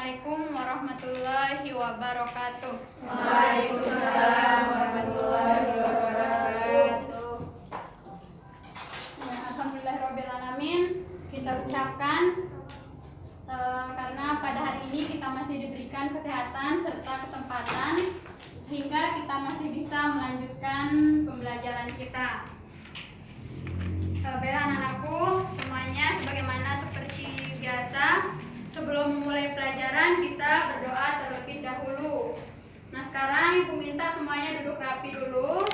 Assalamualaikum warahmatullahi wabarakatuh. Waalaikumsalam warahmatullahi wabarakatuh. Alhamdulillahirrahmanirrahim. Kita ucapkan karena pada hari ini kita masih diberikan kesehatan serta kesempatan sehingga kita masih bisa melanjutkan pembelajaran kita. Baiklah anak-anakku semuanya, sebagaimana seperti biasa, sebelum memulai pelajaran kita berdoa terlebih dahulu. Nah sekarang Ibu minta semuanya duduk rapi dulu.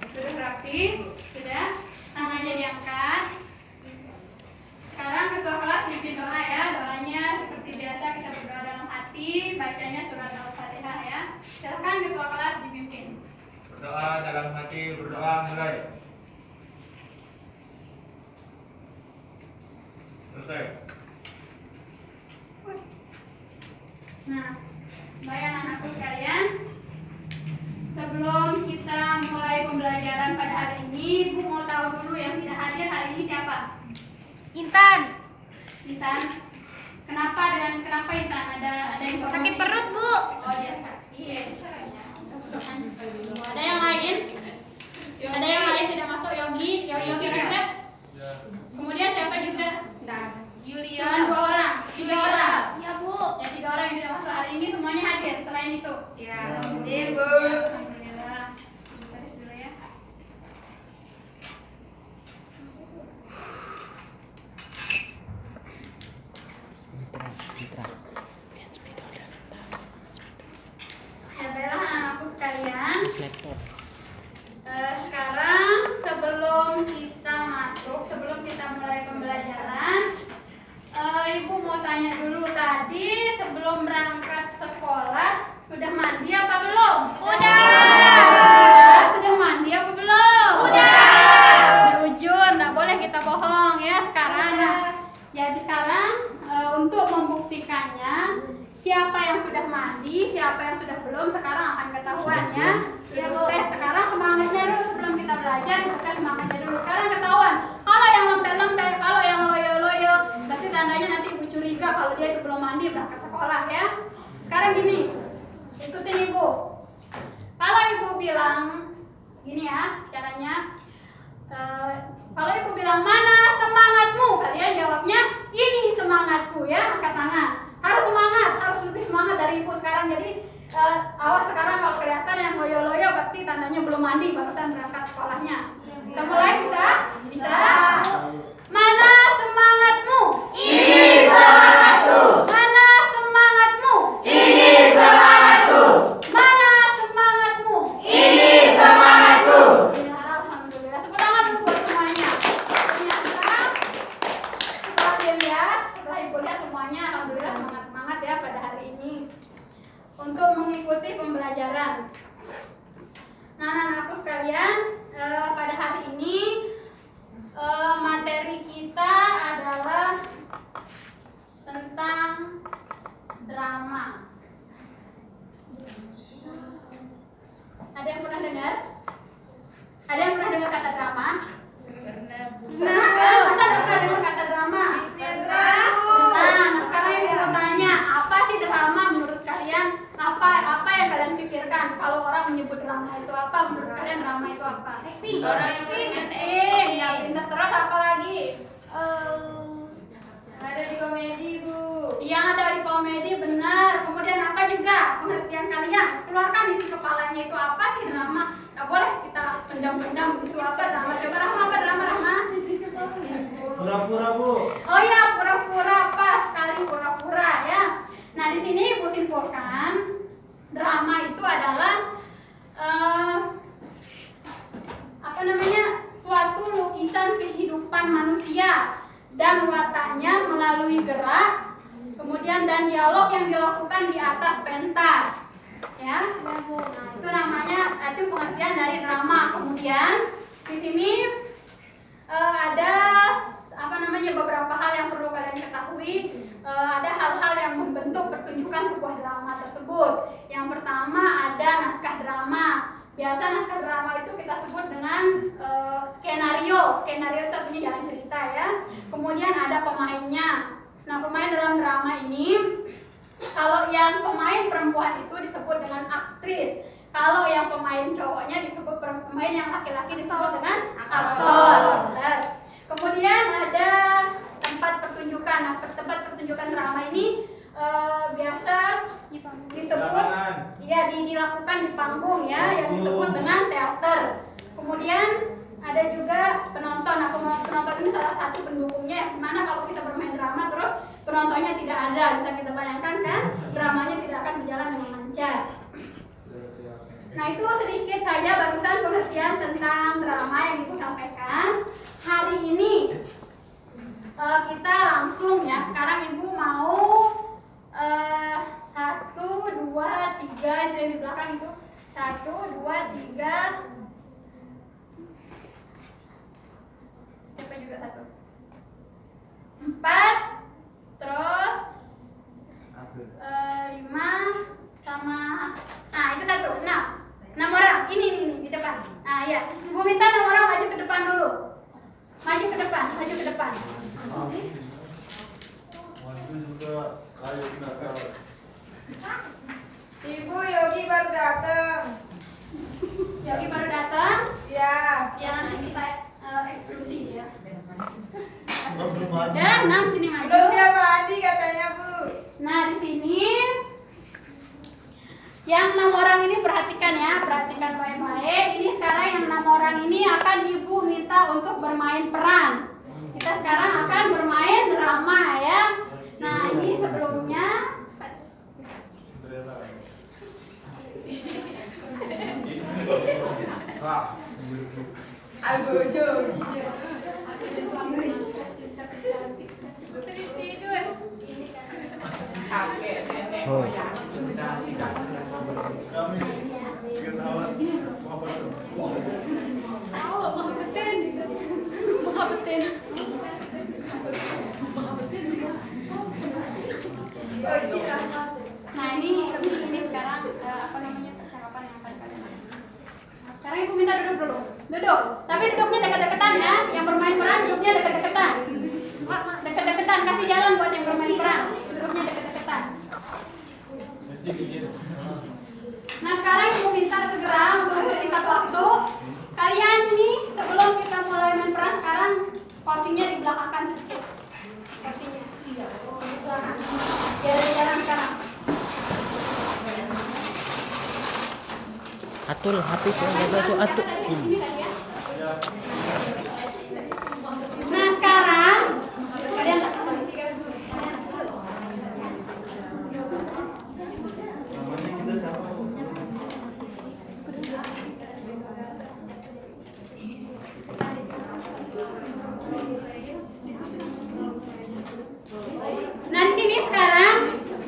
Duduk rapi, sudah? Tangannya diangkat. Sekarang ketua kelas bikin doa ya. Doanya seperti biasa kita berdoa dalam hati, bacanya surat Al-Fatihah ya. Silakan ketua kelas dipimpin. Berdoa dalam hati, berdoa mulai. Selesai. Nah, baik anak-anakku sekalian, sebelum kita mulai pembelajaran pada hari ini, Bu mau tahu dulu yang tidak hadir hari ini siapa? Intan, Intan. Kenapa Intan? Ada yang sakit perut, Bu. Oh dia sakit. Ada yang lain? Ada yang lain tidak masuk? Yogi juga. Kemudian siapa juga? Yulia. Cuma 2 orang. 3 orang. Ya, Bu. Ya 3 orang yang tidak masuk hari ini semuanya hadir. Selain itu. Ya, hadir, Bu. Alhamdulillah. Terus dulu ya. Ya baiklah anak-anakku sekalian. Sekarang sebelum kita mulai pembelajaran, Ibu mau tanya dulu tadi sebelum berangkat sekolah sudah mandi apa belum? Sudah mandi apa belum? Jujur, nggak boleh kita bohong ya sekarang. Nah, jadi sekarang untuk membuktikannya siapa yang sudah mandi, siapa yang sudah belum sekarang akan ketahuan ya. Tes sekarang semangatnya dulu sebelum kita belajar, tes semangatnya dulu. Sekarang ketahuan. Kalau yang lempet-lempet, kalau yang loyo-loyo, berarti tandanya nanti Ibu curiga kalau dia itu belum mandi berangkat sekolah ya. Sekarang gini, ikutin Ibu. Kalau Ibu bilang gini ya caranya, kalau Ibu bilang mana semangatmu, kalian jawabnya ini semangatku ya, angkat tangan. Harus semangat, harus lebih semangat dari Ibu sekarang. Jadi awas sekarang kalau kelihatan yang loyo-loyo berarti tandanya belum mandi barusan berangkat sekolahnya. Kita mulai bisa? Bisa. Mana semangatmu? Ini semangatku. Mana semangatmu? Ini semangatku. Mana semangatmu? Ini semangatku. Ya, alhamdulillah. Tepuk tangan dulu buat semuanya. Ternyata setelah dilihat, setelah Ibu lihat semuanya, alhamdulillah semangat-semangat ya pada hari ini untuk mengikuti pembelajaran. Nah, anak-anakku sekalian, pada hari ini materi kita adalah tentang drama. Ada yang pernah dengar? Ada yang pernah dengar kata drama? Nah, masa ada pernah dengar kata drama? Nah, sekarang Ibu mau tanya, apa sih drama menurut kalian? Apa yang kalian pikirkan kalau orang menyebut drama itu apa? Menurut kalian drama itu apa? Orang yang pengen Ya pintar. Terus apa lagi? ada di komedi, Bu. Yang ada di komedi, benar. Kemudian apa juga pengertian kalian? Keluarkan isi kepalanya itu apa sih drama? Gak boleh kita pendam-pendam itu apa drama. Coba Rahma, apa drama Rahma? Pura-pura, Bu. Oh ya, pura-pura, pas sekali pura-pura ya. Nah di sini Ibu simpulkan drama itu adalah suatu lukisan kehidupan manusia dan wataknya melalui gerak, kemudian dan dialog yang dilakukan di atas pentas. Ya, nah, itu namanya, itu pengertian dari drama. Kemudian di sini ada beberapa hal yang perlu kalian ketahui. Ada hal-hal yang membentuk pertunjukan sebuah drama tersebut. Yang pertama ada naskah drama. Biasa naskah drama itu kita sebut dengan skenario. Skenario itu artinya jalan cerita ya. Kemudian ada pemainnya. Nah, pemain dalam drama ini yang pemain perempuan itu disebut dengan aktris. Kalau yang pemain cowoknya disebut pemain yang laki-laki disebut dengan aktor. Benar. Kemudian ada tempat pertunjukan. Nah, tempat pertunjukan drama ini biasa disebut dilakukan di panggung ya, yang disebut dengan teater. Kemudian ada juga penonton. Nah, penonton ini salah satu pendukungnya. Gimana kalau kita bermain drama terus penontonnya tidak ada? Bisa kita bayangkan kan? Dramanya tidak akan berjalan dengan lancar. Nah, itu sedikit saja barusan pengertian tentang drama yang Ibu sampaikan. Hari ini kita langsung ya. Sekarang Ibu mau 1, 2, 3 itu yang di belakang itu 1, 2, 3. Siapa juga 1? 4, terus 5 sama itu 1, 6 orang. Ini di depan. Nah ya, Ibu minta 6 orang maju ke depan dulu. Maju ke depan. Ibu, Yogi baru datang. Yogi baru datang? Ya. Ya, nanti saya eksklusi ya. Dan 6 sini maju. Belum dia mandi katanya, Bu. Nah, di sini yang 6 orang ini perhatikan baik-baik. Ini sekarang yang 6 orang ini akan Ibu minta untuk bermain peran. Kita sekarang akan bermain drama ya. Nah, ini sebelumnya Algojo. Kakek, nenek, moyang. Nah, ini sekarang apa namanya percakapan yang akan kalian lakukan. Sekarang Ibu minta duduk dulu. Duduk. Tapi duduknya dekat-dekatan ya. Yang bermain peran duduknya dekat-dekatan. Dekat-dekatan, kasih jalan buat yang bermain peran. Duduknya dekat-dekatan. Nah, sekarang Ibu minta segera untuk singkat waktu. Kalian ini sebelum kita mulai main peran, sekarang porsinya dibelakangkan sedikit. Porsinya. Di belakang. Biar ada jalan sekarang. Atul hati tuh atul. Nah, sekarang kalian Nah, di sini sekarang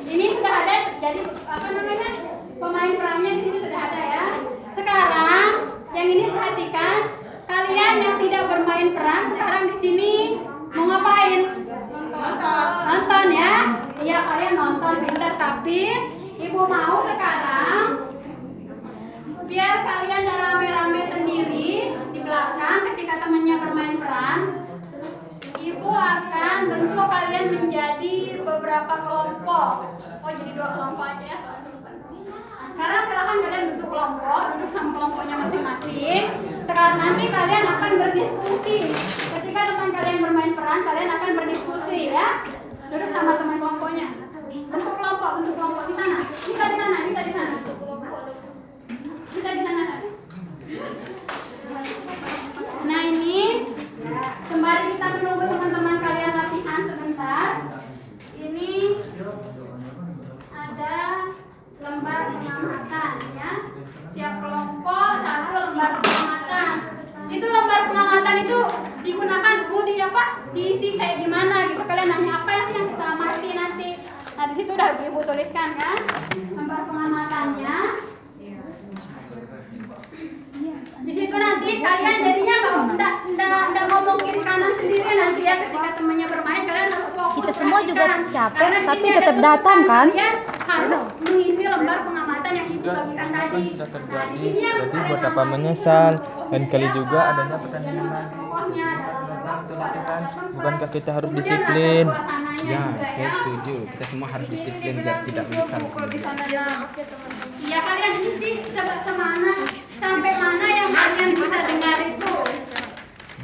ini sudah ada, jadi apa namanya, pemain perannya di sini sudah ada ya. Sekarang yang ini perhatikan, kalian yang tidak bermain peran sekarang di sini mau ngapain? Nonton ya. Iya, kalian nonton pintar, tapi Ibu mau sekarang biar kalian rame-rame sendiri di belakang ketika temannya bermain peran. Ibu akan bentuk kalian menjadi beberapa kelompok. Oh, jadi 2 kelompok aja ya soalnya lupa. Nah, sekarang silakan kalian bentuk kelompok, duduk sama kelompoknya masing-masing. Sekarang nanti kalian akan berdiskusi. Ketika teman kalian bermain peran, kalian akan berdiskusi ya. Duduk sama teman kelompoknya. Bentuk kelompok di sana. Kita di sana. Nah, ini sembari kita menunggu teman-teman kalian latihan sebentar. Ini ada lembar pengamatan ya. Setiap kelompok 1 lembar pengamatan. Itu lembar pengamatan itu digunakan mau diisi kayak gimana gitu. Kalian nanya apa sih yang kita amati nanti. Nah, di situ udah Ibu tuliskan kan lembar pengamatannya. Di situ nanti kalian jadinya nggak ngomong kiri kanan sendiri nanti ya, ketika temannya bermain kalian harus fokus. Kita semua juga perhatikan. capek, Karena di tapi sini tetap ada datang, tugas kan? Kalian harus mengisi lembar pengamatan yang Ibu bagikan tadi. Sudah terjadi, Nah, di sini yang jadi kalian buat apa amati menyesal? itu Lain kali siapa, juga adanya pertandingan. tokohnya, dalam waktu, ada Bukankah kita harus Kemudian disiplin? ada suasananya. semuanya Ya, juga saya ya. setuju. Kita semua harus disiplin biar tidak menyesal. Ya kalian isi semana sampai mana yang kalian bisa dengar itu.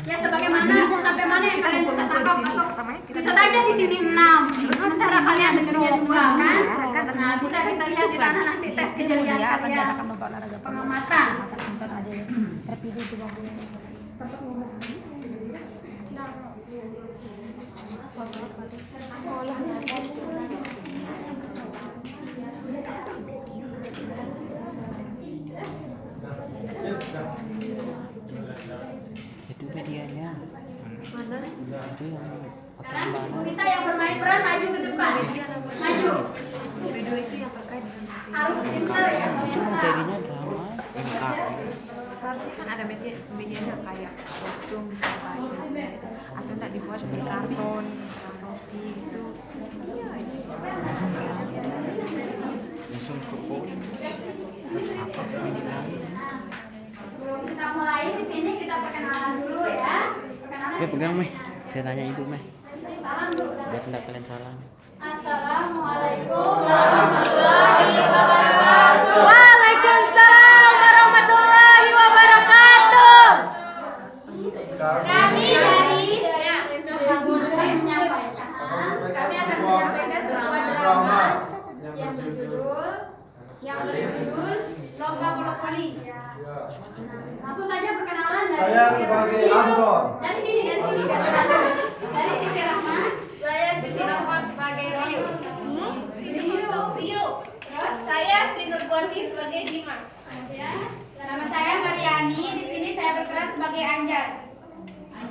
Ya sebagaimana sampai mana yang kalian bisa tangkap atau bisa saja di sini 6. Sementara kalian dengarnya 2 kan? Nah bisa kita lihat di sana nanti tes kejelian kalian. Pengamatan. Itu medianya. Mana? Itu yang Sekarang Ibu Mita yang bermain peran maju ke depan. Maju. Harus pintar ya. materinya drama MA. Seharusnya kan ada medianya kayak kostum bisa baju atau enggak dibuat dari karton roti itu. Langsung ke pos. Apa lain? Sebelum kita mulai di sini kita perkenalan dulu ya. Perkenalan. Ya pegang Meh. Saya tanya ibu Meh. Salam dulu. Biar tidak kalian salah. Assalamualaikum. Waalaikumsalam warahmatullahi wabarakatuh. Kami dari Kami akan menyampaikan sebuah drama yang berjudul Lomba Monopoli. langsung saja perkenalan dari Saya sebagai Anton. dari sini dari Siti Rahma. Saya Siti Rahma sebagai Rio. Terus saya Sri Nurbuani sebagai Dimas. Kemudian Nama saya Mariani. Di sini saya berperan sebagai Anjar.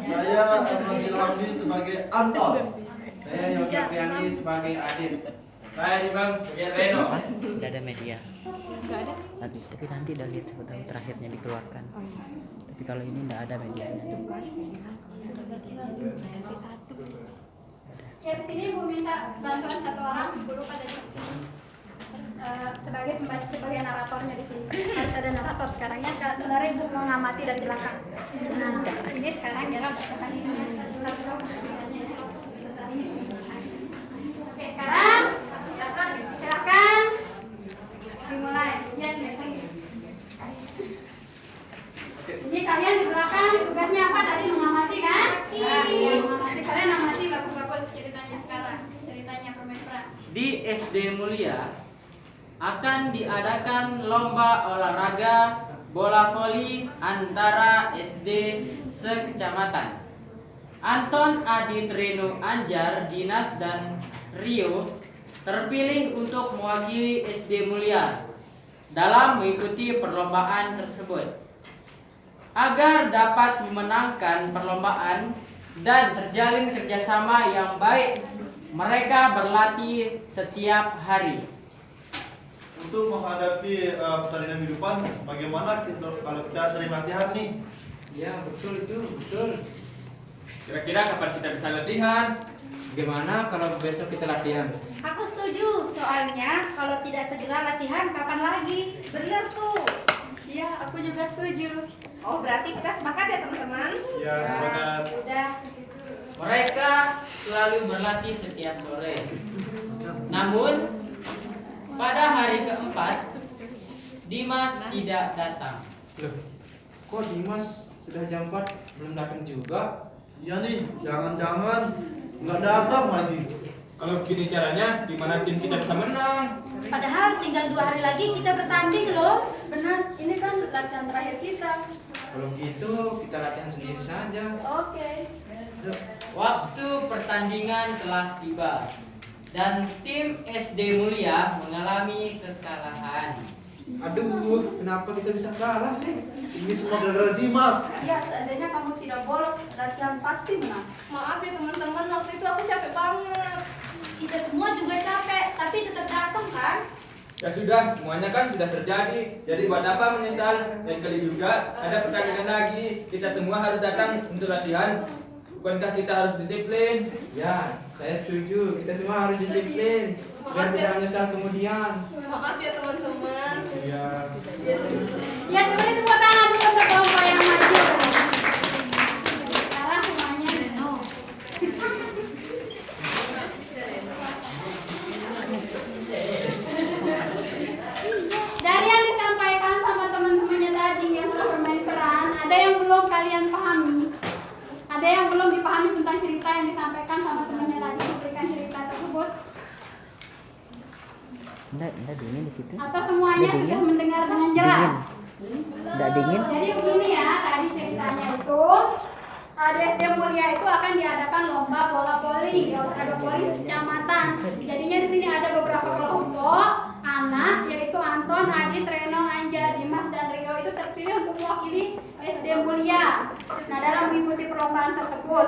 Saya Ahmad Hamdi sebagai Anton. Saya Yogi Priandi sebagai Adit. Saya Ibang sebagai Reno. Apa? Tidak ada media. Tapi nanti udah lihat tahu terakhirnya dikeluarkan. Tapi kalau ini tidak ada medianya. ya di sini Bu minta bantuan satu orang dulu pada di sini. Sebagai pembaca, sebagai naratornya di sini. Ada narator sekarangnya. Sebenarnya Ibu mengamati dari belakang. Nah, ini sekarang jalan bacakan ini. Harus tahu perbedaannya. Oke, sekarang silakan dimulai. Ya, ini kalian di belakang tugasnya apa tadi mengamati kan? Mengamati, kalian mengamati bagus-bagus ceritanya sekarang. Ceritanya permain peran. Di SD Mulia akan diadakan lomba olahraga bola voli antara SD sekecamatan. Anton, Adit, Reno, Anjar, Dinas, dan Rio terpilih untuk mewakili SD Mulia dalam mengikuti perlombaan tersebut. Agar dapat memenangkan perlombaan dan terjalin kerjasama yang baik, mereka berlatih setiap hari. Untuk menghadapi pertandingan kehidupan, bagaimana kalau kita sering latihan nih? Ya betul itu betul. Kira-kira kapan kita bisa latihan? Gimana kalau besok kita latihan? Aku setuju. Soalnya kalau tidak segera latihan kapan lagi? Bener tuh. Iya, aku juga setuju. Oh, berarti kita sepakat ya teman-teman? Ya, sepakat. Udah. Mereka selalu berlatih setiap sore. Namun, pada hari keempat, Dimas tidak datang. Loh, kok Dimas sudah jam 4 belum datang juga? Iya nih, jangan-jangan nggak datang lagi. Kalau begini caranya, gimana tim kita bisa menang? Padahal tinggal 2 hari lagi kita bertanding loh. Benar, ini kan latihan terakhir kita. Kalau gitu kita latihan sendiri saja. Oke. Waktu pertandingan telah tiba dan tim SD Mulia mengalami kekalahan. Aduh, kenapa kita bisa kalah sih? Ini semua gara-gara Dimas. Iya, seandainya kamu tidak bolos, latihan pasti menang. Maaf ya teman-teman, waktu itu aku capek banget. Kita semua juga capek, tapi tetap datang kan? Ya sudah, semuanya kan sudah terjadi. Jadi buat apa menyesal? Dan kali juga ada pertandingan lagi. Kita semua harus datang untuk latihan. Bukankah kita harus disiplin? Ya, saya setuju. Kita semua harus disiplin biar tidak menyesal kemudian. Maaf ya teman-teman. Iya. Ya, kemudian tepuk tangan dulu untuk kelompok yang maju. Sekarang semuanya Reno. kalian pahami? Ada yang belum dipahami tentang cerita yang disampaikan sama temannya tadi, memberikan cerita tersebut? Enggak dingin di situ. Atau semuanya Dingin. sudah mendengar dengan jelas? Enggak dingin. Jadi begini ya, tadi ceritanya itu di SD Mulia itu akan diadakan lomba bola voli, olahraga voli kecamatan. Jadinya di sini ada beberapa kelompok anak, yaitu Anton, Adit, Reno, Anjar, Dimas, dan Rio itu terpilih untuk mewakili SD Mulia. Nah, dalam mengikuti perlombaan tersebut.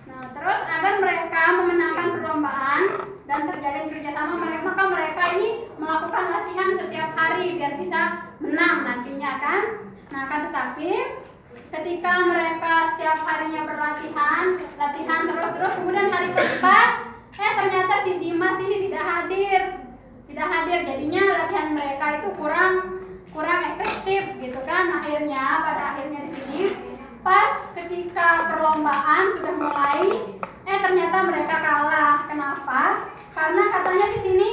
Nah, terus agar mereka memenangkan perlombaan dan terjalin kerjasama maka mereka ini melakukan latihan setiap hari biar bisa menang nantinya kan. Nah, kan tetapi ketika mereka setiap harinya berlatihan, latihan terus kemudian hari keempat, ternyata si Dimas ini tidak hadir, jadinya latihan mereka itu kurang efektif gitu kan. Pada akhirnya di sini pas ketika perlombaan sudah mulai, ternyata mereka kalah. Kenapa? Karena katanya di sini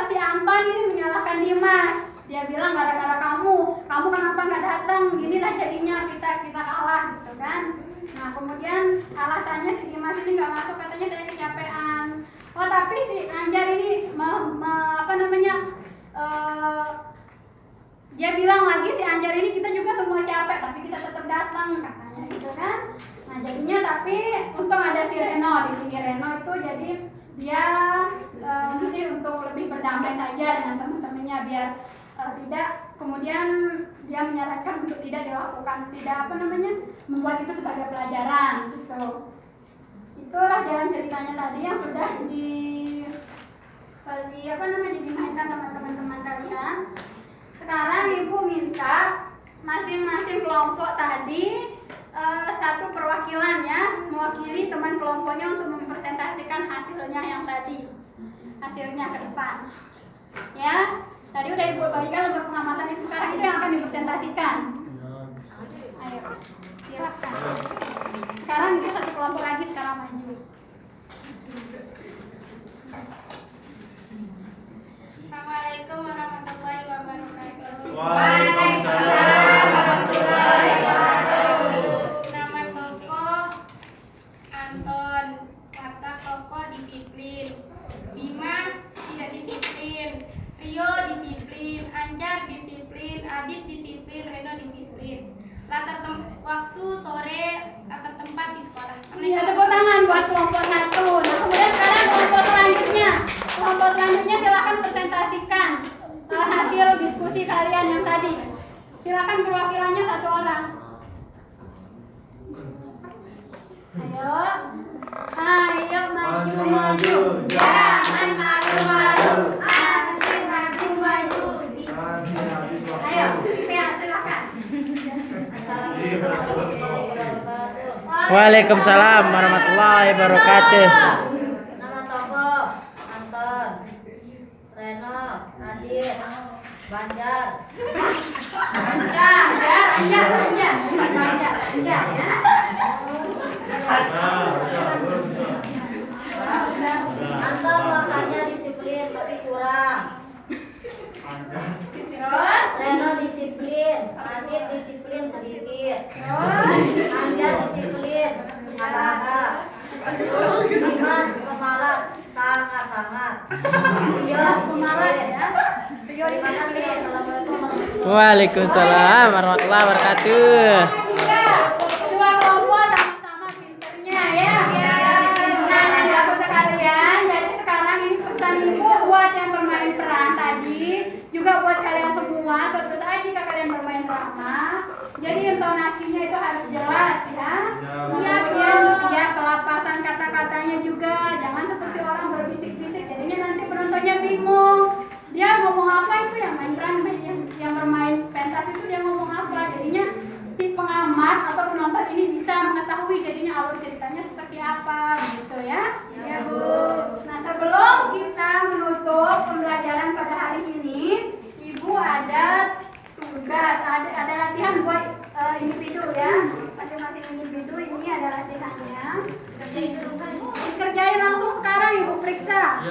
si Anton ini menyalahkan Dimas. Dia bilang gara-gara kamu kenapa nggak datang? Ginilah jadinya kita kalah gitu kan. Nah, kemudian alasannya si Dimas ini nggak masuk, katanya saya kecapean. Oh, tapi si Anjar ini dia bilang lagi si Anjar ini kita juga semua capek tapi kita tetap datang katanya gitu kan. Nah, jadinya tapi untung ada si Reno di sini. Reno itu jadi dia memilih untuk lebih berdamai saja dengan teman-temannya biar tidak kemudian dia menyarankan untuk tidak dilakukan, membuat itu sebagai pelajaran gitu. Itulah jalan ceritanya tadi yang sudah dimainkan sama teman-teman kalian. Sekarang Ibu minta masing-masing kelompok tadi satu perwakilan ya, mewakili teman kelompoknya untuk mempresentasikan hasilnya yang tadi, hasilnya ke depan. Ya, tadi udah Ibu bagikan lembar pengamatan itu, sekarang itu yang akan dipresentasikan. Ayo, silakan. Sekarang itu satu kelompok lagi sekarang maju. Assalamualaikum warahmatullahi wabarakatuh. Waalaikumsalam warahmatullahi wabarakatuh. Nama tokoh Anton, kata tokoh disiplin. Dimas tidak disiplin. Rio disiplin, Anjar disiplin, Adit disiplin, Reno disiplin. Waktu sore, latar tempat di sekolah. Ya, tepuk tangan buat kelompok satu. Nah, kemudian sekarang kelompok selanjutnya. Kelompok selanjutnya silakan presentasikan hasil diskusi kalian yang tadi. Silakan perwakilannya satu orang. Ayo. Ayo maju. Jangan malu-malu. Habis maju. Ayo, Pia, silakan. Waalaikumsalam warahmatullahi wabarakatuh. Nama tokoh Anton, Reno, Adit, Banjar. Anjar ya. Anton makanya disiplin tapi kurang. Reno disiplin, Adit disiplin sedikit. Anjar disiplin, agak-agak. Dimas pemalas, sangat-sangat. Rio disiplin. Terima kasih. Assalamualaikum warahmatullahi wabarakatuh. Waalaikumsalam warahmatullahi wabarakatuh. Dua kelompok sama-sama pinternya ya. Nah, anak-anakku sekalian, jadi sekarang ini pesan Ibu buat yang bermain peran tadi, juga buat kalian semua. Suatu saat jika kalian bermain drama, jadi intonasinya itu harus jelas ya. Iya, pelapasan kata-katanya juga. Jangan seperti orang berbisik-bisik. Jadinya nanti penontonnya bingung. Dia ngomong apa itu yang main peran, yang bermain pentas itu dia ngomong apa. Jadinya si pengamat atau penonton ini bisa mengetahui jadinya alur ceritanya seperti apa gitu ya. Ya Bu. Nah, sebelum kita menutup pembelajaran pada hari ini, Ibu ada tugas, ada latihan buat individu ya. Masing-masing individu ini ada latihannya. Dikerjain langsung sekarang Ibu periksa.